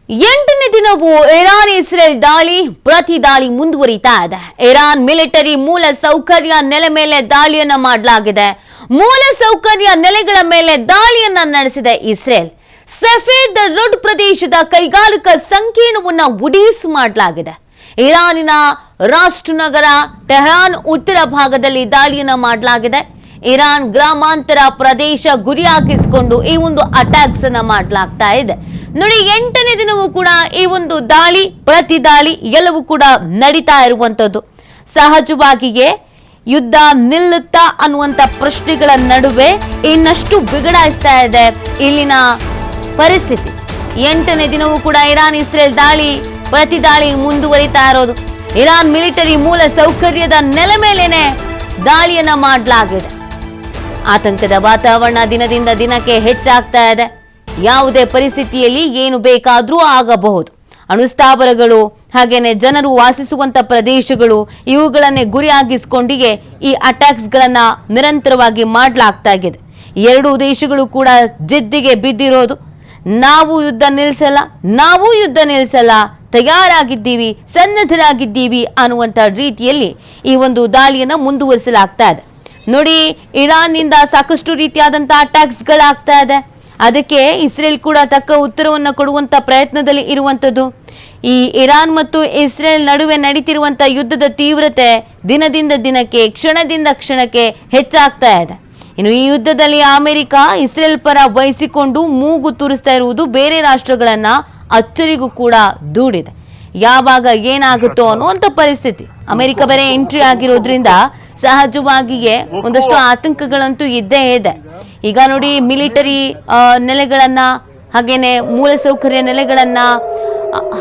ಎಂಟನೇ ದಿನವೂ Iran Israel ದಾಳಿ ಪ್ರತಿ ದಾಳಿ ಮುಂದುವರಿತಾ ಇದೆ. ಇರಾನ್ ಮಿಲಿಟರಿ ಮೂಲ ಸೌಕರ್ಯ ನೆಲೆ ಮೇಲೆ ದಾಳಿಯನ್ನ ಮಾಡಲಾಗಿದೆ. ಮೂಲ ಸೌಕರ್ಯ ನೆಲೆಗಳ ಮೇಲೆ ದಾಳಿಯನ್ನ ನಡೆಸಿದೆ ಇಸ್ರೇಲ್. ಸಫೇದ್ ರೋಡ್ ಪ್ರದೇಶದ ಕೈಗಾರಿಕಾ ಸಂಕೀರ್ಣವನ್ನ ಉಡೀಸ್ ಮಾಡಲಾಗಿದೆ. ಇರಾನಿನ ರಾಷ್ಟ್ರನಗರ ಟೆಹರಾನ್ ಉತ್ತರ ಭಾಗದಲ್ಲಿ ದಾಳಿಯನ್ನ ಮಾಡಲಾಗಿದೆ. ಇರಾನ್ ಗ್ರಾಮಾಂತರ ಪ್ರದೇಶ ಗುರಿಯಾಗಿಸಿಕೊಂಡು ಈ ಒಂದು ಅಟ್ಯಾಕ್ಸ್ ಅನ್ನ ಮಾಡಲಾಗ್ತಾ ಇದೆ. ನೋಡಿ, ಎಂಟನೇ ದಿನವೂ ಕೂಡ ಈ ಒಂದು ದಾಳಿ ಪ್ರತಿ ದಾಳಿ ಎಲ್ಲವೂ ಕೂಡ ನಡೀತಾ ಇರುವಂತದ್ದು. ಸಹಜವಾಗಿಯೇ ಯುದ್ಧ ನಿಲ್ಲುತ್ತಾ ಅನ್ನುವಂತ ಪ್ರಶ್ನೆಗಳ ನಡುವೆ ಇನ್ನಷ್ಟು ಬಿಗಡಾಯಿಸ್ತಾ ಇದೆ ಇಲ್ಲಿನ ಪರಿಸ್ಥಿತಿ. ಎಂಟನೇ ದಿನವೂ ಕೂಡ ಇರಾನ್ ಇಸ್ರೇಲ್ ದಾಳಿ ಪ್ರತಿ ದಾಳಿ ಮುಂದುವರಿತಾ ಇರೋದು. ಇರಾನ್ ಮಿಲಿಟರಿ ಮೂಲ ಸೌಕರ್ಯದ ನೆಲೆ ಮೇಲೇನೆ ದಾಳಿಯನ್ನ ಮಾಡಲಾಗಿದೆ. ಆತಂಕದ ವಾತಾವರಣ ದಿನದಿಂದ ದಿನಕ್ಕೆ ಹೆಚ್ಚಾಗ್ತಾ ಇದೆ. ಯಾವುದೇ ಪರಿಸ್ಥಿತಿಯಲ್ಲಿ ಏನು ಬೇಕಾದ್ರೂ ಆಗಬಹುದು. ಅಣುಸ್ಥಾವರಗಳು ಹಾಗೇನೆ ಜನರು ವಾಸಿಸುವಂತ ಪ್ರದೇಶಗಳು ಇವುಗಳನ್ನೇ ಗುರಿಯಾಗಿಸಿಕೊಂಡಿಗೆ ಈ ಅಟ್ಯಾಕ್ಸ್ ಗಳನ್ನ ನಿರಂತರವಾಗಿ ಮಾಡಲಾಗ್ತಾ ಇದೆ. ಎರಡು ದೇಶಗಳು ಕೂಡ ಜಿದ್ದಿಗೆ ಬಿದ್ದಿರೋದು. ನಾವು ಯುದ್ಧ ನಿಲ್ಲಿಸಲ್ಲ, ತಯಾರಾಗಿದ್ದೀವಿ, ಸನ್ನದ್ಧರಾಗಿದ್ದೀವಿ ಅನ್ನುವಂತ ರೀತಿಯಲ್ಲಿ ಈ ಒಂದು ದಾಳಿಯನ್ನ ಮುಂದುವರಿಸಲಾಗ್ತಾ ಇದೆ. ನೋಡಿ, ಇರಾನ್ನಿಂದ ಸಾಕಷ್ಟು ರೀತಿಯಾದಂತಹ ಅಟ್ಯಾಕ್ಸ್ ಗಳಾಗ್ತಾ ಇದೆ. ಅದಕ್ಕೆ ಇಸ್ರೇಲ್ ಕೂಡ ತಕ್ಕ ಉತ್ತರವನ್ನು ಕೊಡುವಂತ ಪ್ರಯತ್ನದಲ್ಲಿ ಇರುವಂತದ್ದು. ಈ ಇರಾನ್ ಮತ್ತು ಇಸ್ರೇಲ್ ನಡುವೆ ನಡೀತಿರುವಂತ ಯುದ್ಧದ ತೀವ್ರತೆ ದಿನದಿಂದ ದಿನಕ್ಕೆ, ಕ್ಷಣದಿಂದ ಕ್ಷಣಕ್ಕೆ ಹೆಚ್ಚಾಗ್ತಾ ಇದೆ. ಇನ್ನು ಈ ಯುದ್ಧದಲ್ಲಿ ಅಮೆರಿಕ ಇಸ್ರೇಲ್ ಪರ ವಹಿಸಿಕೊಂಡು ಮೂಗು ತೂರಿಸ್ತಾ ಇರುವುದು ಬೇರೆ ರಾಷ್ಟ್ರಗಳನ್ನ ಅಚ್ಚರಿಗೂ ಕೂಡ ದೂಡಿದೆ. ಯಾವಾಗ ಏನಾಗುತ್ತೋ ಅನ್ನುವಂಥ ಪರಿಸ್ಥಿತಿ. ಅಮೆರಿಕ ಬೇರೆ ಎಂಟ್ರಿ ಆಗಿರೋದ್ರಿಂದ ಸಹಜವಾಗಿಯೇ ಒಂದಷ್ಟು ಆತಂಕಗಳಂತೂ ಇದ್ದೇ ಇದೆ. ಈಗ ನೋಡಿ, ಮಿಲಿಟರಿ ನೆಲೆಗಳನ್ನ ಹಾಗೇನೆ ಮೂಲಸೌಕರ್ಯ ನೆಲೆಗಳನ್ನ,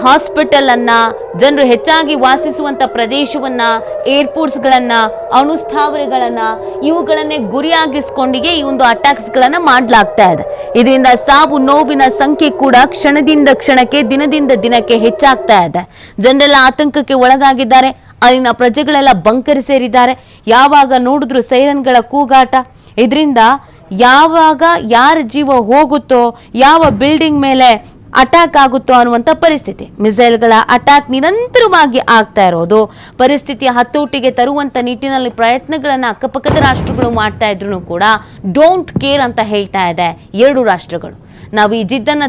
ಹಾಸ್ಪಿಟಲ್ ಅನ್ನ, ಜನರು ಹೆಚ್ಚಾಗಿ ವಾಸಿಸುವಂತ ಪ್ರದೇಶವನ್ನ, ಏರ್ಪೋರ್ಟ್ಸ್ ಗಳನ್ನ, ಅಣುಸ್ಥಾವರಗಳನ್ನ ಇವುಗಳನ್ನೇ ಗುರಿಯಾಗಿಸಿಕೊಂಡಿಗೆ ಈ ಒಂದು ಅಟ್ಯಾಕ್ಸ್ ಗಳನ್ನ ಮಾಡಲಾಗ್ತಾ ಇದೆ. ಇದರಿಂದ ಸಾವು ನೋವಿನ ಸಂಖ್ಯೆ ಕೂಡ ಕ್ಷಣದಿಂದ ಕ್ಷಣಕ್ಕೆ, ದಿನದಿಂದ ದಿನಕ್ಕೆ ಹೆಚ್ಚಾಗ್ತಾ ಇದೆ. ಜನರೆಲ್ಲ ಆತಂಕಕ್ಕೆ ಒಳಗಾಗಿದ್ದಾರೆ. ಅಲ್ಲಿನ ಪ್ರಜೆಗಳೆಲ್ಲ ಬಂಕರ್ ಸೇರಿದ್ದಾರೆ. ಯಾವಾಗ ನೋಡಿದ್ರು ಸೈರನ್ಗಳ ಕೂಗಾಟ. ಇದರಿಂದ ಯಾವಾಗ ಯಾರ ಜೀವ ಹೋಗುತ್ತೋ, ಯಾವ ಬಿಲ್ಡಿಂಗ್ ಮೇಲೆ ಅಟ್ಯಾಕ್ ಆಗುತ್ತೋ ಅನ್ನುವಂಥ ಪರಿಸ್ಥಿತಿ. ಮಿಸೈಲ್ಗಳ ಅಟ್ಯಾಕ್ ನಿರಂತರವಾಗಿ ಆಗ್ತಾ ಇರೋದು. ಪರಿಸ್ಥಿತಿಯ ಹತೋಟಿಗೆ ತರುವಂತ ನಿಟ್ಟಿನಲ್ಲಿ ಪ್ರಯತ್ನಗಳನ್ನ ಅಕ್ಕಪಕ್ಕದ ರಾಷ್ಟ್ರಗಳು ಮಾಡ್ತಾ ಇದ್ರು ಕೂಡ ಡೋಂಟ್ ಕೇರ್ ಅಂತ ಹೇಳ್ತಾ ಇದೆ ಎರಡು ರಾಷ್ಟ್ರಗಳು. ನಾವು ಈ ಜಿದ್ದನ್ನ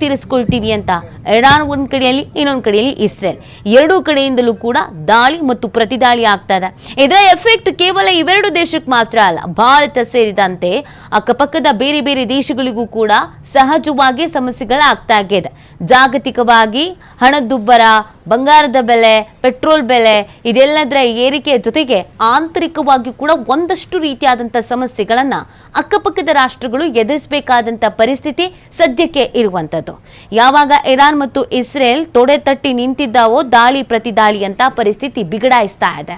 ತೀರಿಸಿಕೊಳ್ತೀವಿ ಅಂತ ಇರಾನ್ ಒಂದ್ ಕಡೆಯಲ್ಲಿ, ಇನ್ನೊಂದು ಕಡೆಯಲ್ಲಿ ಇಸ್ರೇಲ್. ಎರಡೂ ಕಡೆಯಿಂದಲೂ ಕೂಡ ದಾಳಿ ಮತ್ತು ಪ್ರತಿದಾಳಿ ಆಗ್ತಾ ಇದೆ. ಇದರ ಎಫೆಕ್ಟ್ ಕೇವಲ ಇವೆರಡು ದೇಶಕ್ಕೆ ಮಾತ್ರ ಅಲ್ಲ, ಭಾರತ ಸೇರಿದಂತೆ ಅಕ್ಕಪಕ್ಕದ ಬೇರೆ ಬೇರೆ ದೇಶಗಳಿಗೂ ಕೂಡ ಸಹಜವಾಗಿ ಸಮಸ್ಯೆಗಳಾಗ್ತಾ ಇದೆ. ಜಾಗತಿಕವಾಗಿ ಹಣದುಬ್ಬರ, ಬಂಗಾರದ ಬೆಲೆ, ಪೆಟ್ರೋಲ್ ಬೆಲೆ ಇದೆಲ್ಲದರ ಏರಿಕೆಯ ಜೊತೆಗೆ ಆಂತರಿಕವಾಗಿ ಕೂಡ ಒಂದಷ್ಟು ರೀತಿಯಾದಂಥ ಸಮಸ್ಯೆಗಳನ್ನ ಅಕ್ಕಪಕ್ಕದ ರಾಷ್ಟ್ರಗಳು ಎದುರಿಸಬೇಕಾದಂಥ ಪರಿಸ್ಥಿತಿ ಸದ್ಯಕ್ಕೆ ಇರುವಂಥದ್ದು. ಯಾವಾಗ ಇರಾನ್ ಮತ್ತು ಇಸ್ರೇಲ್ ತೊಡೆ ತಟ್ಟಿ ನಿಂತಿದ್ದಾವೋ ದಾಳಿ ಪ್ರತಿ ದಾಳಿ ಅಂತ ಪರಿಸ್ಥಿತಿ ಬಿಗಡಾಯಿಸ್ತಾ ಇದೆ.